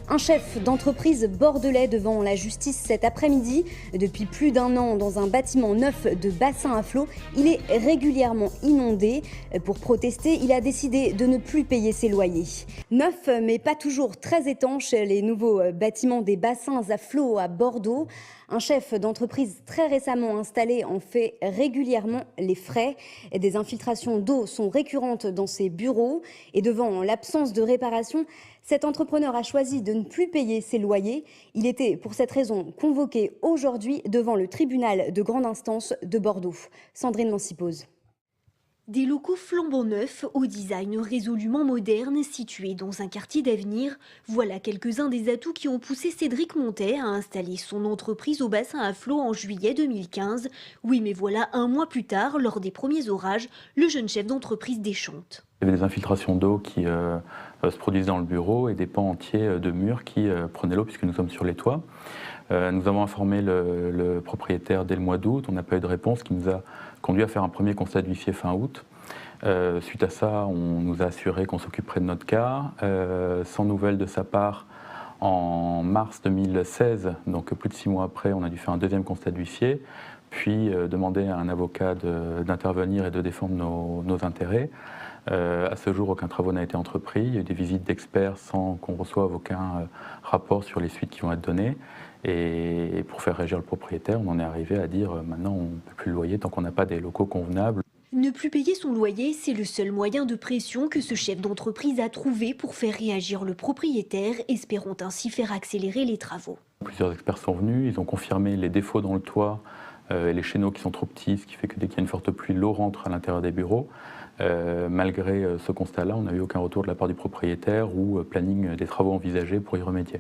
Un chef d'entreprise bordelais devant la justice cet après-midi. Depuis plus d'un an, dans un bâtiment neuf de bassin à flot, il est régulièrement inondé. Pour protester, il a décidé de ne plus payer ses loyers. Neuf, mais pas toujours très étanches, les nouveaux bâtiments des bassins à flot à Bordeaux. Un chef d'entreprise très récemment installé en fait régulièrement les frais. Des infiltrations d'eau sont récurrentes dans ses bureaux. Et devant l'absence de réparation, cet entrepreneur a choisi de ne plus payer ses loyers. Il était pour cette raison convoqué aujourd'hui devant le tribunal de grande instance de Bordeaux. Sandrine Mancipose. Des locaux flambant neufs, au design résolument moderne, situés dans un quartier d'avenir, voilà quelques-uns des atouts qui ont poussé Cédric Montet à installer son entreprise au bassin à flot en juillet 2015. Oui, mais voilà, un mois plus tard, lors des premiers orages, le jeune chef d'entreprise déchante. Il y avait des infiltrations d'eau qui se produisent dans le bureau et des pans entiers de murs qui prenaient l'eau puisque nous sommes sur les toits. Nous avons informé le propriétaire dès le mois d'août, on n'a pas eu de réponse, qui nous a conduit à faire un premier constat de huissier fin août. Suite à ça, on nous a assuré qu'on s'occuperait de notre cas. Sans nouvelles de sa part, en mars 2016, donc plus de 6 mois après, on a dû faire un deuxième constat de huissier, puis demander à un avocat d'intervenir et de défendre nos intérêts. À ce jour, aucun travaux n'a été entrepris. Il y a eu des visites d'experts sans qu'on reçoive aucun rapport sur les suites qui vont être données. Et pour faire réagir le propriétaire, on en est arrivé à dire maintenant on ne peut plus le loyer tant qu'on n'a pas des locaux convenables. Ne plus payer son loyer, c'est le seul moyen de pression que ce chef d'entreprise a trouvé pour faire réagir le propriétaire, espérant ainsi faire accélérer les travaux. Plusieurs experts sont venus, ils ont confirmé les défauts dans le toit, les chéneaux qui sont trop petits, ce qui fait que dès qu'il y a une forte pluie, l'eau rentre à l'intérieur des bureaux. Malgré ce constat-là, on n'a eu aucun retour de la part du propriétaire ou planning des travaux envisagés pour y remédier.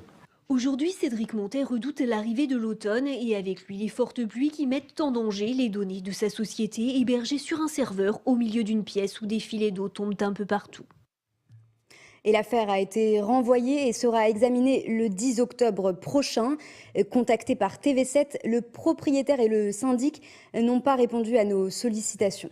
Aujourd'hui, Cédric Montet redoute l'arrivée de l'automne et avec lui les fortes pluies qui mettent en danger les données de sa société hébergée sur un serveur au milieu d'une pièce où des filets d'eau tombent un peu partout. Et l'affaire a été renvoyée et sera examinée le 10 octobre prochain. Contacté par TV7, le propriétaire et le syndic n'ont pas répondu à nos sollicitations.